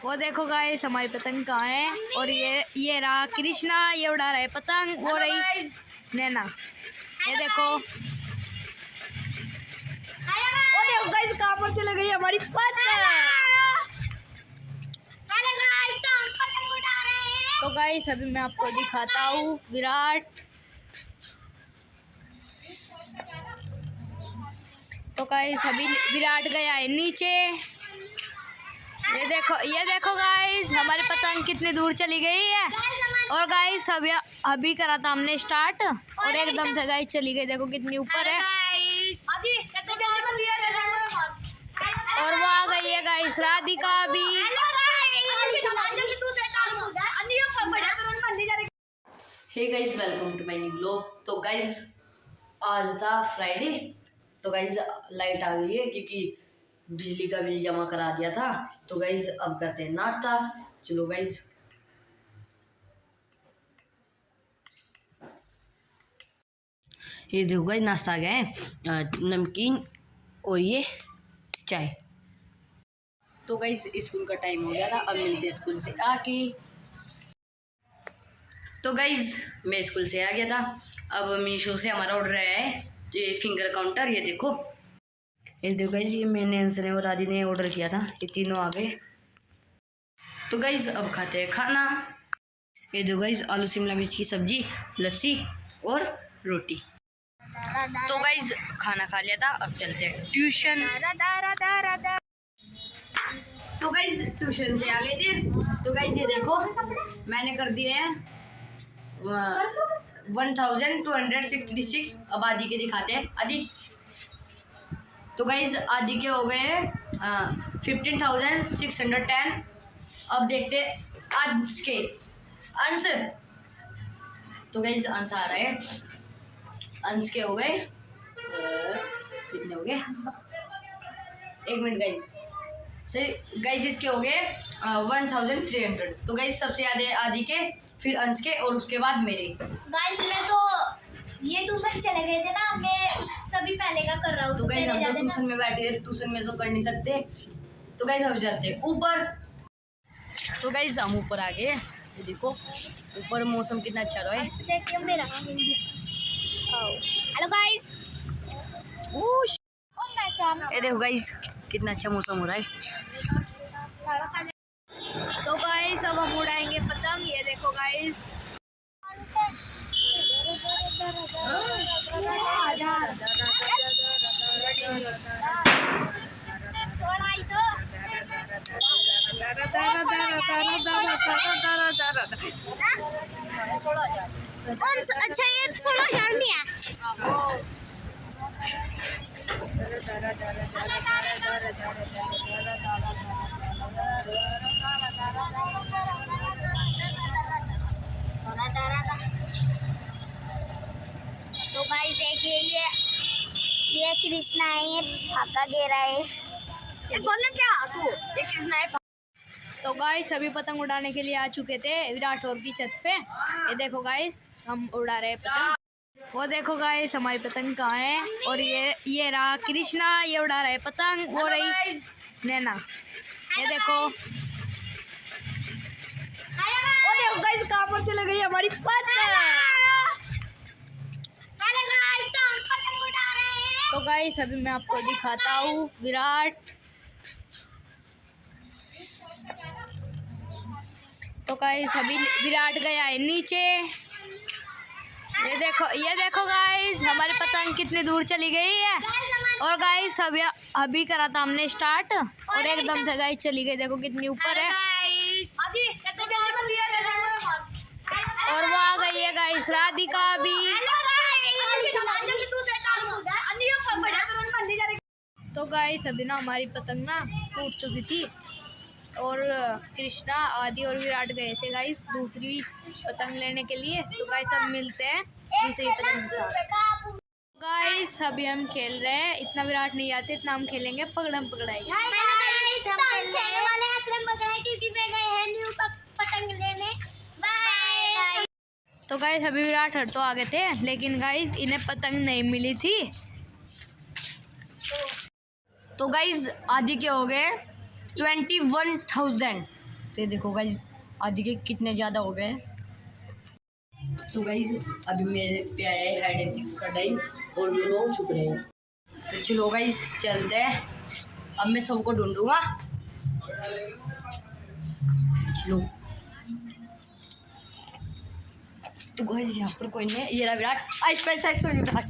वो देखो गाइस हमारी पतंग कहाँ है। और ये रहा कृष्णा, ये उड़ा रहा है पतंग। वो रही नैना, ये देखो। ओ देखो गाइस कहाँ पर चले गई हमारी पतंग। तो गाइस अभी मैं आपको दिखाता हूँ विराट। तो गाइस अभी विराट गया है नीचे। ये देखो गाइस हमारी पतंग कितनी दूर चली गई है। और गाइस अभी करा था हमने स्टार्ट और एकदम से गाइस चली गई, देखो कितनी ऊपर है। और वो आ गई है गाइस राधिका भी। Hey guys welcome to my new vlog. तो गाइस आज था फ्राइडे, तो गाइस लाइट आ गई है क्योंकि बिजली का बिल जमा करा दिया था। तो गाइस अब करते हैं नाश्ता। चलो गाइस ये देखो गाइस नाश्ता आ गया है, नमकीन और ये चाय। तो गाइस स्कूल का टाइम हो गया था, अब मिलते हैं स्कूल से आके। तो गाइस मैं स्कूल से आ गया था, अब मीशो से हमारा ऑर्डर आया है ये फिंगर काउंटर। ये देखो गाइस ये मैंने अंसने और आदि ने ऑर्डर किया था, ये तीनों आ गए। तो गाइस अब खाते हैं खाना। ये देखो गाइस आलू शिमला मिर्च की सब्जी, लस्सी और रोटी। तो गाइस खाना खा लिया था, अब चलते हैं ट्यूशन। तो गाइस ट्यूशन से आ गए थे। तो गाइस ये देखो मैंने कर दिए हैं 1266। अब आदि के दिखाते हैं। आदि तो गाइस आदि के हो गए हैं 15,610। अब देखते हैं अंश के अंश। तो गाइस अंश आ रहा है, अंश के हो गए कितने हो गए, एक मिनट गाइस सही गाइस इसके हो गए 1300। तो गाइस सबसे ज्यादा आदि के, फिर अंश के और उसके बाद मेरे। गाइस मैं तो ये ट्यूशन चले गए थे ना, मैं तभी पहले का कर रहा हूँ। तो गाइस हम तो ट्यूशन में बैठे, ट्यूशन में तो कर नहीं सकते। तो गाइस हम जाते हैं ऊपर। तो गाइस हम ऊपर आ गए, ये देखो ऊपर मौसम कितना अच्छा रहा है। हेलो गाइस, ये देखो गाइस कितना अच्छा मौसम हो रहा है। तो गाइस अब हम उड़ाएंगे पतंग। ये देखो गाइस अच्छा ये 16,000 नहीं है। तो भाई देखिए ये कृष्णा है, ये भागा गेरा है। बोलना क्या तू, ये कृष्णा है। तो गाइस अभी पतंग उड़ाने के लिए आ चुके थे विराट और की छत पे। ये देखो गाइस हम उड़ा रहे हैं पतंग। वो देखो गाइस हमारी पतंग कहाँ है। और ये रहा कृष्णा, ये उड़ा रहा है पतंग। वो रही नैना, ये देखो। ओ देखो गाइस कहाँ पर चले गई हमारी पतंग। तो गाइस अभी मैं आपको दिखाता हूँ विराट। तो गाइस अभी विराट गया है नीचे। ये देखो गाइस हमारी पतंग कितनी दूर चली गई है। और गाइस अभी करा था हमने स्टार्ट और एकदम से गाइस चली गई, देखो कितनी ऊपर है। और वो आ गई है गाइस राधिका भी। तो गाइस अभी ना हमारी पतंग ना टूट चुकी थी और कृष्णा आदि और विराट गए थे गाइस दूसरी पतंग लेने के लिए। तो गाइस अब मिलते हैं दूसरी पतंग के साथ। गाइस अभी हम खेल रहे हैं, इतना विराट नहीं आते, इतना हम खेलेंगे पकड़म पकड़ाई। तो गाइस अभी विराट हर तो आ गए थे, लेकिन गाइस इन्हें पतंग नहीं मिली थी। तो गाइस आदि के हो गए 21,000। तो देखो गाइज आदि के कितने ज़्यादा हो गए। तो गाइज अभी मेरे पे आया है हाइड एंड सीक का टाइम और जो लोग छुप रहे हैं। तो चलो गाइज चलते हैं, अब मैं सबको ढूंढूंगा। चलो तो गाइज यहाँ पर कोई नहीं है। ये रहा विराट, आइस पर विराट।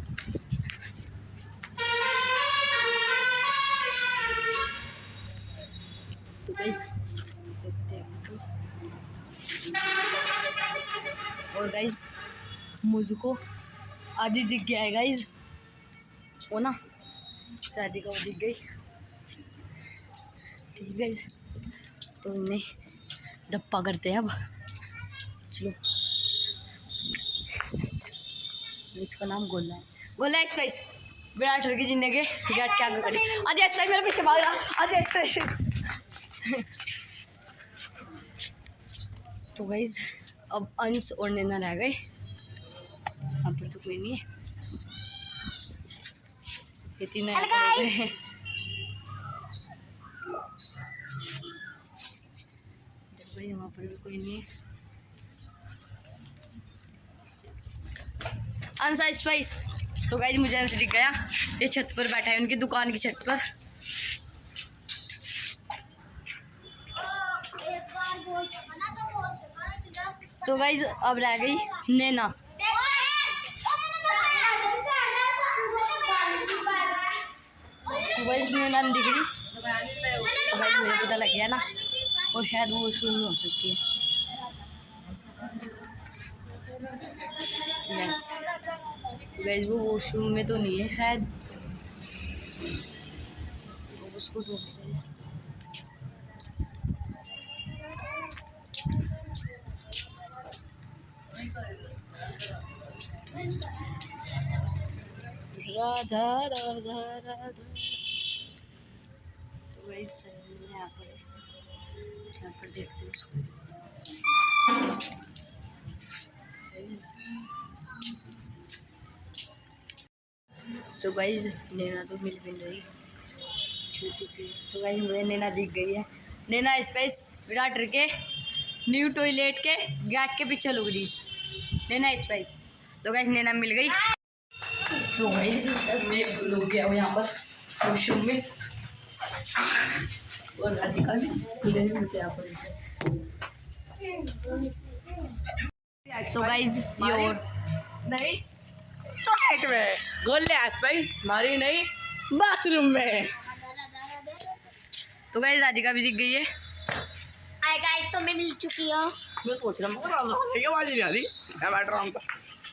तो गाइज देखते हैं तो। और गाइज मुझको आदि दिख गया है गाइज, वो ना राधिका वो दिख गई। ठीक है गाइज, तो इन्हें धप्पा करते हैं अब। चलो इसका नाम गोला है, गोला स्पाइस। विराट की जिंदगी विराट क्या करी। आदि स्पाइस मेरे पीछे भाग रहा, आदि स्पाइस। तो गाइज अब अंश और नैना रह गए, यहाँ पर तो कोई नहीं है। ये तीनों यहाँ पर हो गए हैं। देखो यहाँ पर भी कोई नहीं है। अंश स्पाइस। तो गाइज मुझे अंश दिख गया, ये छत पर बैठा है उनकी दुकान की छत पर। तो गाइज अब रह गई नैना। तो गाइज नैना दिख रही। तो गाइज मुझे पता लग गया ना, और शायद वो वॉशरूम में हो सकती है। यस, तो गाइज वो वॉशरूम में तो नहीं है शायद, उसको ढूंढते हैं। राधा राधा राधा। तो गाइस यहाँ पर देखते हैं उसको। तो गाइस नैना तो मिल भी नहीं रही, छोटी सी। तो गाइस मुझे नैना दिख गई है। नैना स्पाइस विराट के न्यू टॉयलेट के गेट के पीछे लुक रही नैना स्पाइस। तो गाइस नैना मिल गई। तो गाइस मैं लुक गया हूँ यहाँ पर वॉशरूम में, और राधिका भी मुझे यहाँ पर। तो गाइस ये और नहीं टॉयलेट में गोले भाई मारी नहीं, बाथरूम में। तो गाइस राधिका भी दिख गई है। हाय गाइस, तो मैं मिल चुकी हूँ। मैं सोच रहा हूँ ठीक है, आवाज नहीं आ रही, मैं बैठ रहा हूँ।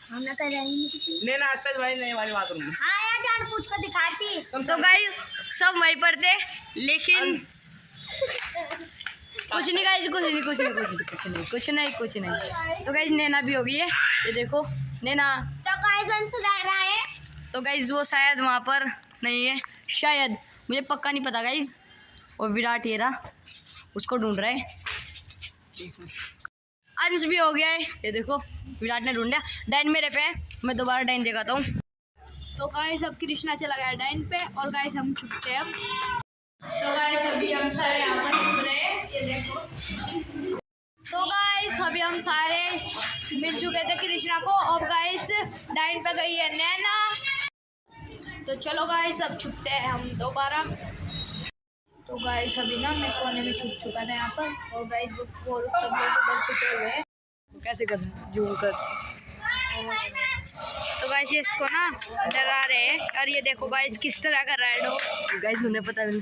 हम ना कर रहे हैं किसी। नैना आसपास भाई नहीं वाली बाथरूम में। हाँ यार, जान पूछ कर दिखाती। तो गाइस सब वहीं पर थे, लेकिन कुछ नहीं गाइस, कुछ नहीं। तो गाइस नैना भी हो गई है, ये देखो नैना। तो गाइस अंश रह रहा है। तो गाइस वो शायद वहाँ पर नहीं है, शायद, मुझे पक्का नहीं पता गाइस। और विराट ये रहा, उसको ढूंढ रहा है। अंश भी हो गया है, ये देखो विराट ने ढूंढ लिया। डाइन मेरे पे है, मैं दोबारा डाइन दिखाता हूँ। तो गाइस अब कृष्णा चला गया डाइन पे, और गाइस हम छुपते हैं अब। तो गाइस अभी हम सारे यहाँ पर छुप रहे हैं, ये देखो। तो गाइस अभी हम सारे मिल चुके थे कृष्णा को। अब गाइस डाइन पे गई है नैना। तो चलो गाइस अब छुपते हैं हम दोबारा। तो गाइस अभी ना मैं कोने में छुप चुका था यहाँ पर, और गाइस वो सब लोग उधर छुपे हुए हैं। कैसे कर जूम कर। तो गाइस ये इसको ना डरा रहे हैं, और ये देखो गाइस किस तरह कर रहा है डॉग। गाइस उन्हें पता नहीं।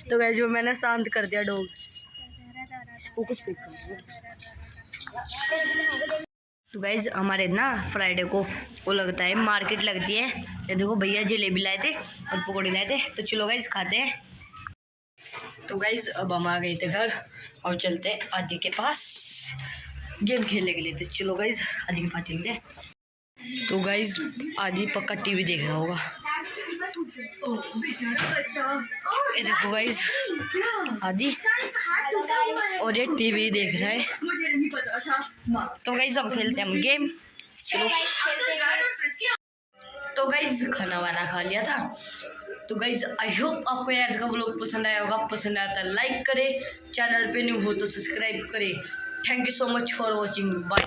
तो गाइस जो मैंने शांत कर दिया डॉग, इसको कुछ फेंक कर। तो गाइस हमारे ना फ्राइडे को वो लगता है मार्केट लगती है। ये देखो भैया जलेबी लाए थे और पकौड़ी लाए थे, तो चलो गाइस खाते हैं। तो गाइस अब हम आ गए थे घर, और चलते हैं आदि के पास गेम खेलने के लिए। तो चलो गाइस आदि के पास चलते हैं। तो गाइस आदि पक्का टीवी देख रहा होगा। ये देखो गाइस आदि, और ये टीवी देख रहा है। तो गाइस अब खेलते हैं हम गेम, चलो। तो गाइज खाना वाना खा लिया था। तो गाइज आई होप आपको आज का व्लॉग पसंद आया होगा। पसंद आया तो लाइक करे, चैनल पे न्यू हो तो सब्सक्राइब करे। Thank you so much for watching, bye.